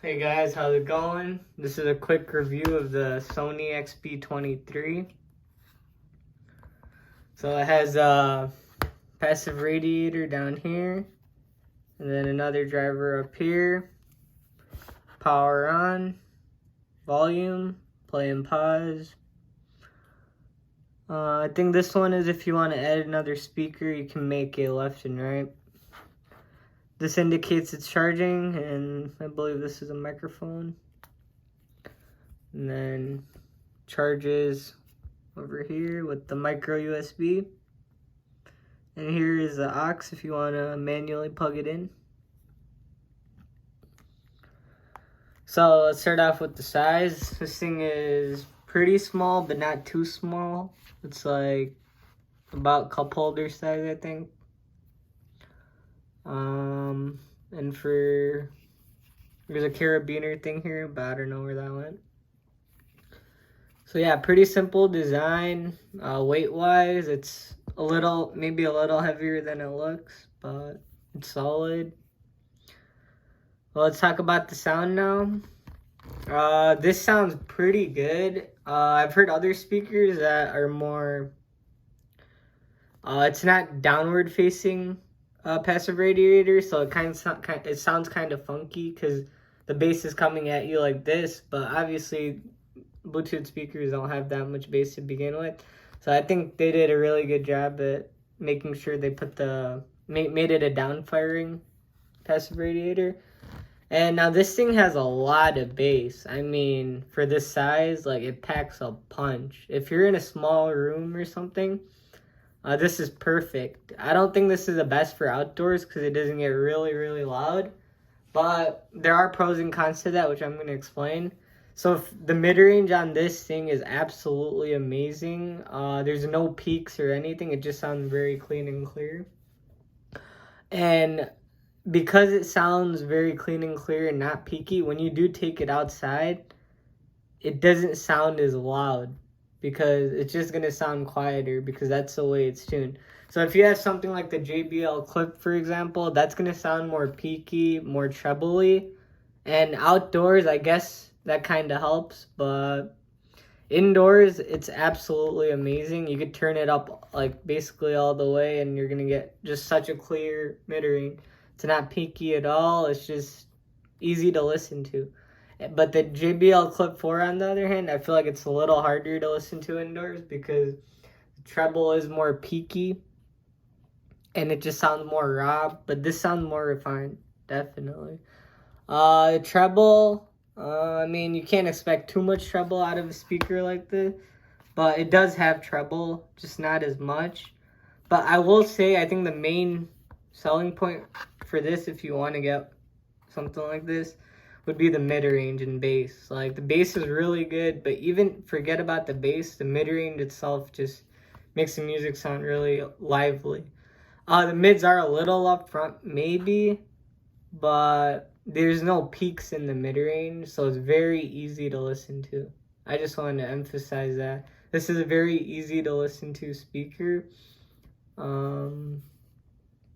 Hey guys, how's it going? This is a quick review of the Sony XB23. So it has a passive radiator down here, and then another driver up here. Power on, volume, play and pause. I think this one is if you want to add another speaker, you can make it left and right. This indicates it's charging, and I believe this is a microphone. And then charges over here with the micro USB. And here is the aux if you want to manually plug it in. So let's start off with the size. This thing is pretty small, but not too small. It's like about cup holder size, I think. And there's a carabiner thing here, but I don't know where that went. So yeah, pretty simple design. Weight wise, it's maybe a little heavier than it looks, but it's solid. Well, let's talk about the sound now. This sounds pretty good. I've heard other speakers that are more, it's not downward facing passive radiator, so it sounds kind of funky because the bass is coming at you like this, but obviously Bluetooth speakers don't have that much bass to begin with. So I think they did a really good job at making sure they put made it a down-firing passive radiator. And now this thing has a lot of bass. I mean, for this size, like, it packs a punch. If you're in a small room or something, this is perfect. I don't think this is the best for outdoors because it doesn't get really, really loud. But there are pros and cons to that, which I'm going to explain. So the mid-range on this thing is absolutely amazing. There's no peaks or anything. It just sounds very clean and clear. And because it sounds very clean and clear and not peaky, when you do take it outside, it doesn't sound as loud because it's just going to sound quieter because that's the way it's tuned. So if you have something like the JBL Clip, for example, that's going to sound more peaky, more treble-y. And outdoors, I guess that kind of helps, but indoors, it's absolutely amazing. You could turn it up like basically all the way and you're going to get just such a clear mid-range. It's not peaky at all. It's just easy to listen to. But the JBL Clip 4, on the other hand, I feel like it's a little harder to listen to indoors because the treble is more peaky and it just sounds more raw. But this sounds more refined, definitely. Treble, I mean, you can't expect too much treble out of a speaker like this, but it does have treble, just not as much. But I will say, I think the main selling point for this, if you want to get something like this, would be the mid-range and bass. Like, the bass is really good, but even forget about the bass, the mid-range itself just makes the music sound really lively. The mids are a little up front, maybe, but there's no peaks in the mid-range, so it's very easy to listen to. I just wanted to emphasize that. This is a very easy to listen to speaker.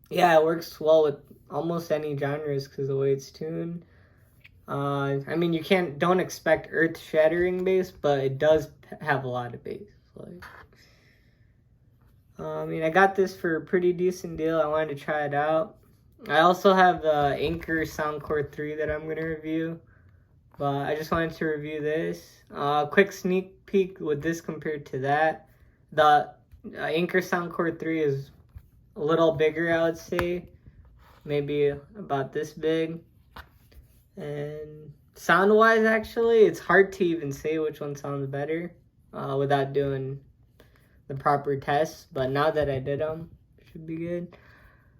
Yeah, it works well with almost any genres because of the way it's tuned. I mean, don't expect earth-shattering bass, but it does have a lot of bass. Like, I mean, I got this for a pretty decent deal. I wanted to try it out. I also have the Anker Soundcore 3 that I'm going to review, but I just wanted to review this. Quick sneak peek with this compared to that. The Anker Soundcore 3 is a little bigger, I would say. Maybe about this big. And sound-wise, actually, it's hard to even say which one sounds better without doing the proper tests. But now that I did them, it should be good.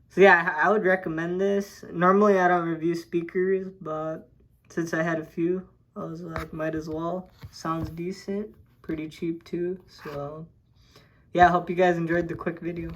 So yeah, I would recommend this. Normally, I don't review speakers, but since I had a few, I was like, might as well. Sounds decent. Pretty cheap, too. So yeah, I hope you guys enjoyed the quick video.